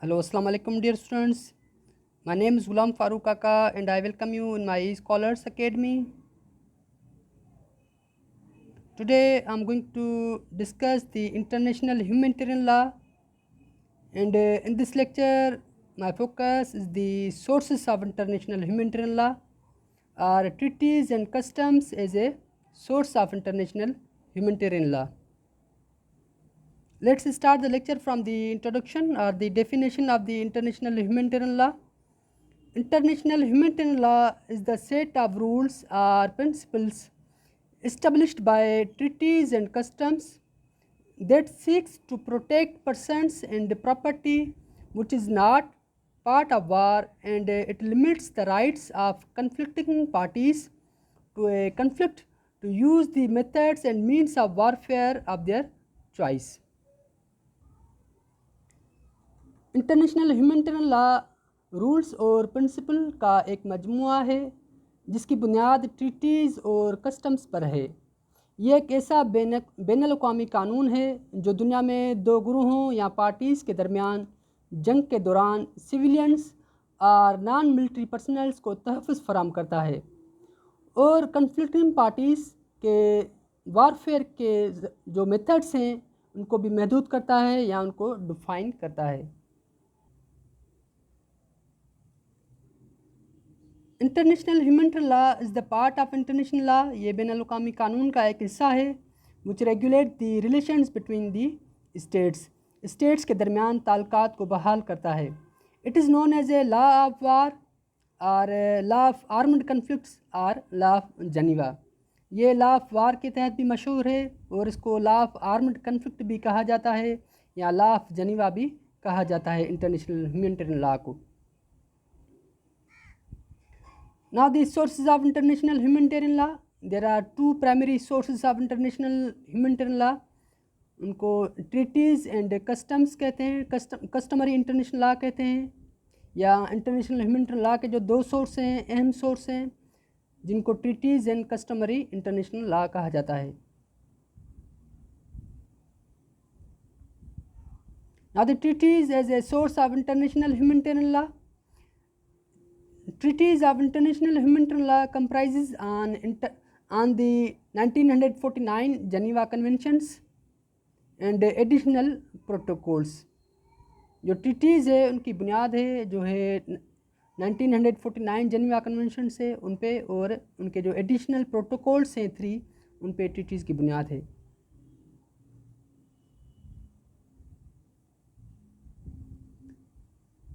Hello, Assalamu alaikum, dear students. My name is Ghulam Farooq Kaka, and I welcome you in my Scholars Academy. Today, I'm going to discuss the international humanitarian law, and in this lecture, my focus is the sources of international humanitarian law, or treaties and customs as a source of international humanitarian law. Let's start the lecture from the introduction or the definition of the international humanitarian law. International humanitarian law is the set of rules or principles established by treaties and customs that seeks to protect persons and property which is not part of war, and it limits the rights of conflicting parties to a conflict to use the methods and means of warfare of their choice. International humanitarian law rules और principal का एक मजमूआ है जिसकी बुनियाद treaties और customs पर है। ये एक ऐसा बैनुल-अक़वामी कानून है जो दुनिया में दो ग्रोहों या पार्टीज़ के दरमियान जंग के दौरान सिविलियंस और नॉन मिलिट्री पर्सनल्स को तहफ़्फ़ुज़ फराहम करता है और कन्फ्लिक्टिंग पार्टीज़ के वारफेयर के जो मेथड्स हैं उनको भी महदूद करता है या उनको डिफ़ाइन करता है। International humanitarian law is the part of international law. ये बैनुल-अक़वामी कानून का एक हिस्सा है which regulate the relations between the states के दरमियान ताल्लुकात को बहाल करता है। It is known as a law of war और लॉ ऑफ आर्म्ड कन्फ्लिक्ट्स और लॉ ऑफ जनीवा। ये लॉ ऑफ वार के तहत भी मशहूर है और इसको लॉ ऑफ आर्म्ड कन्फ्लिक्ट भी कहा जाता है या लॉ ऑफ जनीवा भी कहा जाता है इंटरनेशनल ह्यूमैनिटेरियन लॉ को। Now, the sources of international humanitarian law. There are two primary sources of international humanitarian law. उनको treaties and customs कहते हैं, customary international law कहते हैं, या international humanitarian law के जो दो सोर्स हैं, अहम सोर्स हैं, जिनको treaties and customary international law कहा जाता है। Now, the treaties as a source of international humanitarian law. Treaties of international humanitarian law comprises on the 1949 Geneva Conventions and additional protocols. जो treaties है उनकी बुनियाद है जो है 1949 जेनीवा कन्वेंशन से उन पे, और उनके जो एडिशनल प्रोटोकॉल्स हैं 3 उन पे treaties की बुनियाद है।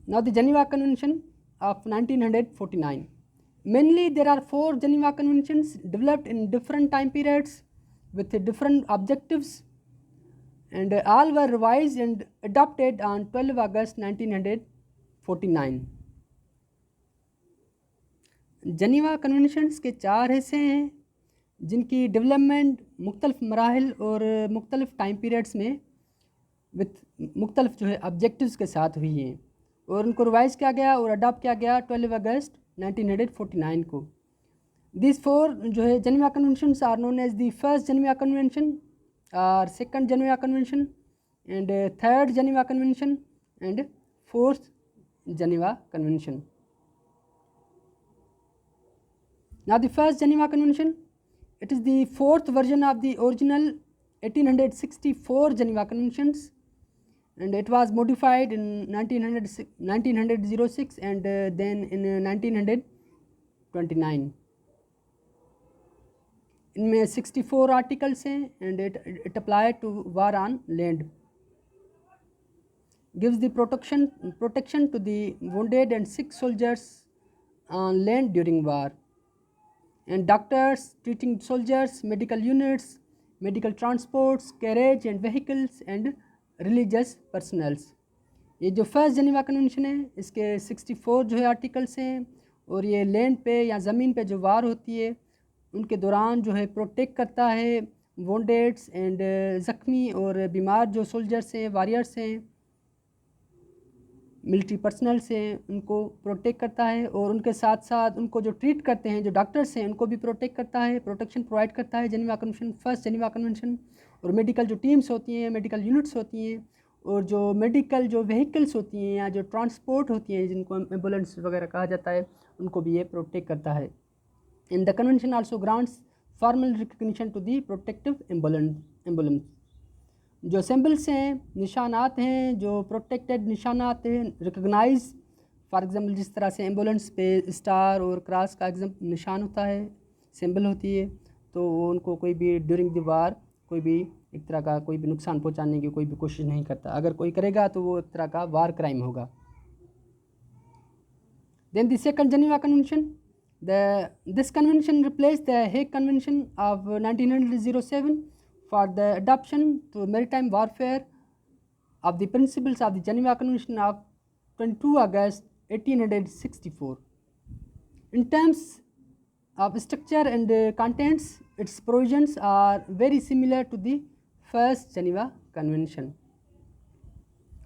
Now, the Geneva Convention of 1949. Mainly there are 4 Geneva Conventions developed in different time periods with different objectives, and all were revised and adopted on 12 August 1949. जनीवा conventions के 4 हिस्से हैं जिनकी डेवलपमेंट मुख्तलिफ मराहिल और मुख्तलिफ टाइम पीरियड्स में विथ मुख्तलिफ जो है ऑब्जेक्टिव्स के साथ हुई हैं और उनको रिवाइज किया गया और अडॉप्ट किया गया 12 अगस्त 1949 को। दिस 4 जो है Geneva conventions are known as the first Geneva convention और second Geneva convention and third Geneva convention and fourth Geneva convention. Now, the first Geneva Convention, it is the 4th version of the original 1864 Geneva Conventions, and it was modified in 1906 and then in 1929. इनमें 64 articles हैं and it applied to war on land, gives the protection to the wounded and sick soldiers on land during war, and doctors treating soldiers, medical units, medical transports, carriage and vehicles and religious personals. ये जो first Geneva convention है इसके 64 जो है articles हैं और ये land पे या ज़मीन पे जो वार होती है उनके दौरान जो है प्रोटेक्ट करता है वोंडेड्स एंड ज़ख्मी और बीमार जो सोल्जर्स हैं, वॉरियर्स हैं, मिलिट्री पर्सनल्स हैं, उनको प्रोटेक्ट करता है और उनके साथ साथ उनको जो ट्रीट करते हैं जो डॉक्टर्स हैं उनको भी प्रोटेक्ट करता है, प्रोटेक्शन प्रोवाइड करता है Geneva convention, first Geneva convention. और मेडिकल जो टीम्स होती हैं, मेडिकल यूनिट्स होती हैं, और जो मेडिकल जो व्हीकल्स होती हैं या जो ट्रांसपोर्ट होती हैं जिनको एम्बुलेंस वगैरह कहा जाता है, उनको भी ये प्रोटेक्ट करता है। In the convention also grants formal recognition to the protective emblems. जो सिंबल्स हैं, निशानात हैं, जो प्रोटेक्टेड निशानात हैं, रिकग्नाइज, फॉर एग्जांपल जिस तरह से एम्बुलेंस पे स्टार और क्रॉस का निशान होता है, सिंबल होती है, तो उनको कोई भी ड्यूरिंग द वार कोई भी एक तरह का कोई भी नुकसान पहुंचाने की कोई भी कोशिश नहीं करता। अगर कोई करेगा तो वो एक तरह का वार क्राइम होगा। Then the second Geneva convention, this convention replaced the Hague Convention of 1907 for the adoption to maritime warfare of the principles of the Geneva Convention of 22 August 1864. In terms of structure and contents, its provisions are very similar to the first Geneva Convention.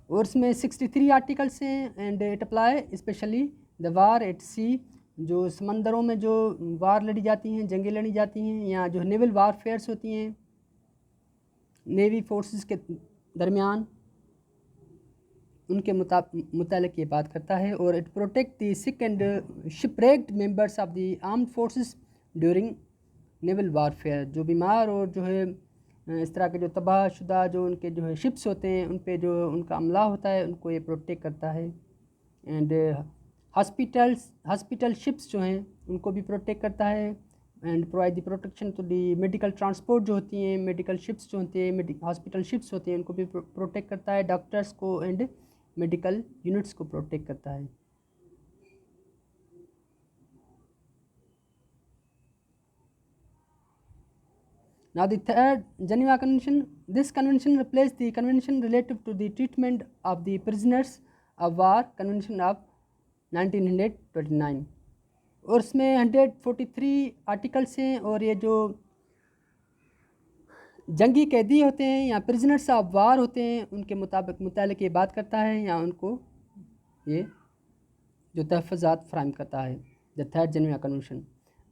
और इसमें 63 articles हैं and it apply specially the war at sea, जो समंदरों में जो वार लड़ी जाती हैं, जंगें लड़ी जाती हैं, या जो नेवल वारफेयर्स होती हैं नेवी फोर्सेस के दरमियान, उनके मुतालिक ये बात करता है। और it protect the sick and shipwrecked members of the armed forces during naval warfare. जो बीमार और जो है इस तरह के जो तबाहशुदा जो उनके जो है शिप्स होते हैं, उन पे जो उनका हमला होता है, उनको ये प्रोटेक्ट करता है। एंड हॉस्पिटल शिप्स जो हैं उनको भी प्रोटेक्ट करता है and provide the protection to the medical transport जो होती हैं, मेडिकल शिप्स जो होती हैं, हॉस्पिटल शिप्स होती हैं, उनको भी प्रोटेक्ट करता है। डॉक्टर्स को एंड मेडिकल यूनिट्स को प्रोटेक्ट करता है। Now the third Geneva Convention, this convention replaced the convention relative to the treatment of the prisoners of war, Convention of 1929, और इसमें 143 आर्टिकल्स हैं। और ये जो जंगी कैदी होते हैं या प्रिजनर्स ऑफ वार होते हैं, उनके मुताबिक ये बात करता है या उनको ये जो तहफ़्फ़ुज़ात फराहम करता है। The third Geneva convention,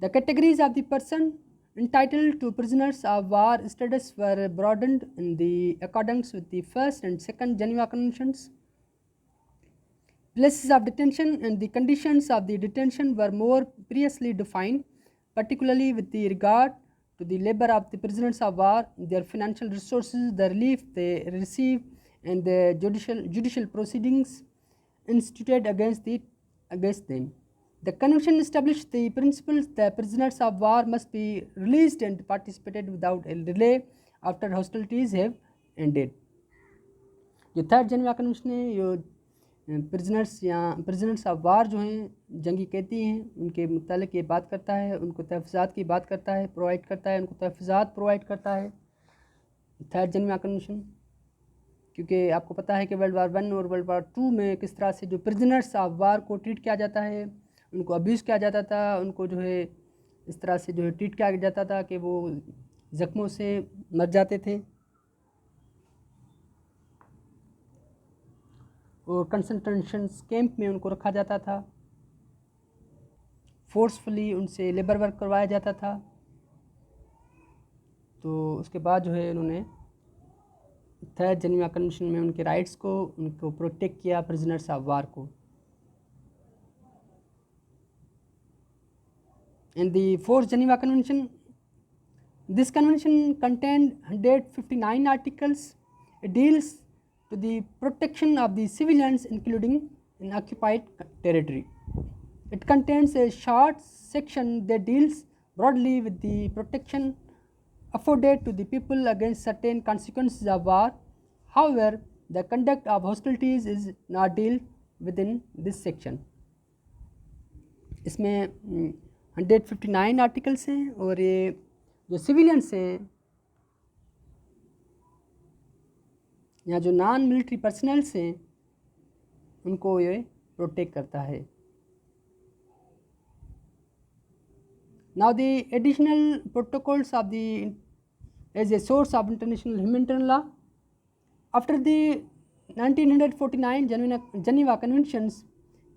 the categories of the person entitled to prisoners of war status were broadened in the accordance with the first and second Geneva Conventions. Places of detention and the conditions of the detention were more precisely defined, particularly with the regard to the labor of the prisoners of war, their financial resources, the relief they receive, and the judicial proceedings instituted against them. The convention established the principle that prisoners of war must be released and participated without a delay after hostilities have ended. जो third Geneva convention है, ये prisoners of war जो हैं, जंगी कैदी हैं, उनके मुतालिक ये बात करता है, उनको तहफ़्फ़ुज़ात की बात करता है, प्रोवाइड करता है, उनको तहफ़्फ़ुज़ात प्रोवाइड करता है थर्ड जेनेवा कन्वेंशन। क्योंकि आपको पता है कि वर्ल्ड वार 1 और वर्ल्ड वार 2 में किस तरह से जो प्रिजनर्स ऑफ वार को ट्रीट किया जाता है, उनको अब्यूज़ किया जाता था, उनको जो है इस तरह से जो है ट्रीट किया जाता था कि वो ज़ख्मों से मर जाते थे। और कंसंट्रेशन कैंप में उनको रखा जाता था, फोर्सफुली उनसे लेबर वर्क करवाया जाता था। तो उसके बाद जो है उन्होंने थर्ड जेनेवा कन्वेंशन में उनके राइट्स को उनको प्रोटेक्ट किया, प्रिजनर्स ऑफ वार को। In the fourth Geneva Convention, this convention contained 159 articles. It deals to the protection of the civilians, including in occupied territory. It contains a short section that deals broadly with the protection afforded to the people against certain consequences of war. However, the conduct of hostilities is not dealt within this section. इसमें 159 articles हैं और ये जो civilians हैं या जो non military personnels हैं, उनको ये प्रोटेक्ट करता है। Now the additional protocols of the as a source of international humanitarian law, after the 1949 Geneva Conventions,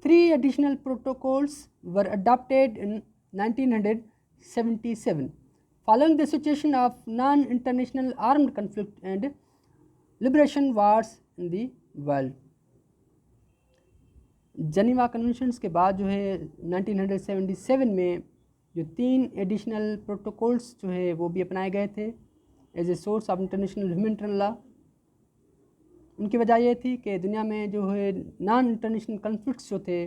3 additional protocols were adopted in 1977 following the situation of non-international armed conflict and liberation wars in the world. जनीवा conventions के बाद जो है 1977 में जो 3 additional protocols जो है वो भी अपनाए गए थे as a source of international humanitarian law. उनकी वजह ये थी कि दुनिया में जो है नॉन इंटरनेशनल कन्फ्लिक्ट्स जो थे,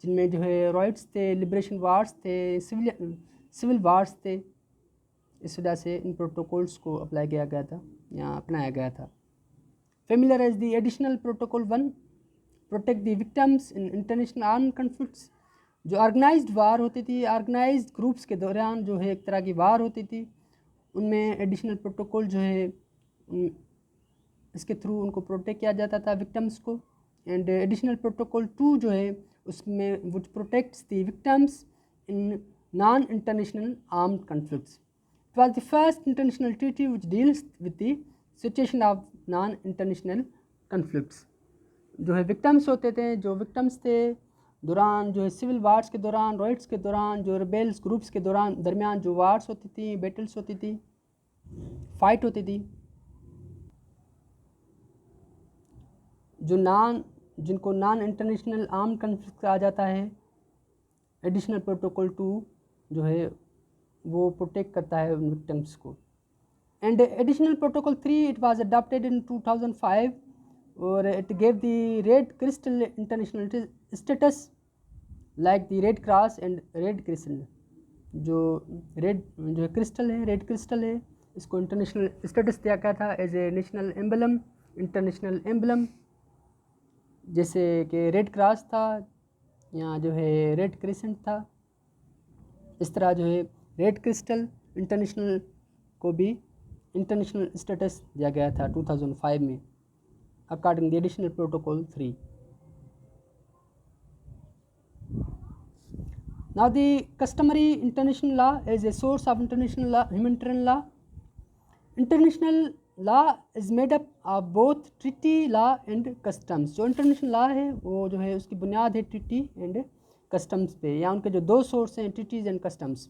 जिनमें जो है रॉइट्स थे, लिबरेशन वार्स थे, सिविल वार्स थे, इस वजह से इन प्रोटोकॉल्स को अप्लाई किया गया था या अपनाया गया था। Familiar as the additional protocol 1 protect the victims in international arm conflicts. जो ऑर्गेनाइज्ड वार होती थी, ऑर्गेनाइज्ड ग्रुप्स के दौरान जो है एक तरह की वार होती थी, उनमें एडिशनल प्रोटोकॉल जो है इसके थ्रू उनको प्रोटेक्ट किया जाता था विक्टिम्स को। एंड एडिशनल प्रोटोकॉल 2 जो है उसमें which protects the victims in non international armed conflicts. It was the first international treaty which deals with the situation of non international conflicts. जो है विक्टिम्स होते थे, जो विक्टिम्स थे दौरान जो है सिविल वार्स के दौरान, रॉइट्स के दौरान, जो रिबेल्स ग्रुप्स के दरमियान जो वार्स होती थी, बैटल्स होती थी, फाइट होती थी, जिनको नॉन इंटरनेशनल आर्म कन्फ्लिक्ट कहा जाता है, एडिशनल प्रोटोकॉल 2 जो है वो प्रोटेक्ट करता है उन विक्टिम्स को। And additional protocol 3 it was adopted in 2005 और it gave the red crystal international status like the red cross and red crystal. जो है क्रिस्टल है, रेड क्रिस्टल है, इसको इंटरनेशनल स्टेटस दिया गया था as a national emblem, international emblem. जैसे कि रेड क्रॉस था या जो है रेड क्रिसेंट था, इस तरह जो है रेड क्रिस्टल इंटरनेशनल को भी इंटरनेशनल स्टेटस दिया गया था 2005 में according the additional protocol 3। Now the customary international law is a source of international law, humanitarian law. International law is made up of both treaty law and customs. जो international law है वो जो है उसकी बुनियाद है treaty and customs पे, या उनके जो दो source हैं treaties and customs.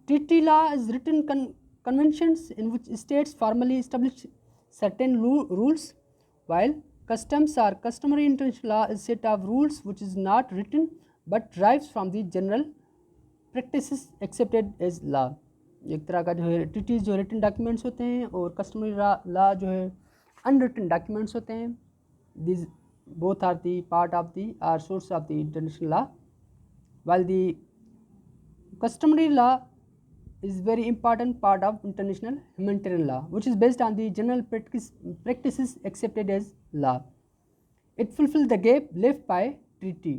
Treaty law is written conventions in which states formally establish certain rules, while customs or customary international law is set of rules which is not written but derives from the general practices accepted as law. एक तरह का जो है treaties जो written documents होते हैं और customary law जो है अनरिटन डॉक्यूमेंट्स होते हैं। This both are the part of the are source of the international law, while the customary law is very important part of international humanitarian law, which is based on the general practices accepted as law. It fulfills the gap left by treaty,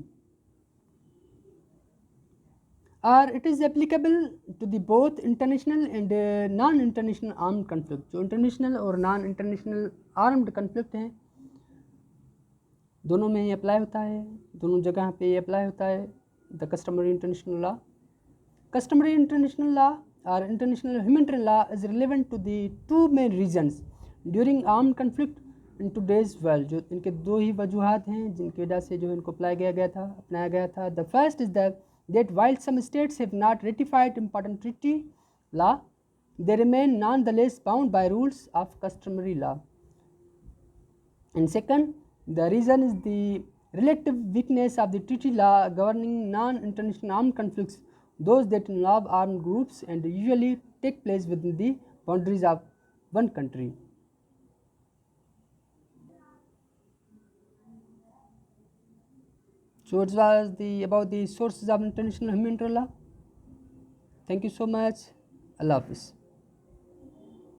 or it is applicable to the both international and non-international armed conflict. जो international और non-international armed conflict हैं दोनों में ये apply होता है, दोनों जगह पे ये अप्लाई होता है the customary international law. Customary international law or international humanitarian law is relevant to the two main reasons during armed conflict in today's world. जो इनके दो ही वजूहात हैं जिनकी वजह से जो इनको अपनाया गया था। The first is that while some states have not ratified important treaty law, they remain nonetheless bound by rules of customary law. And second, the reason is the relative weakness of the treaty law governing non-international armed conflicts, those that involve armed groups and usually take place within the boundaries of one country. So it was about the sources of international humanitarian law. Thank you so much. Allah Hafiz.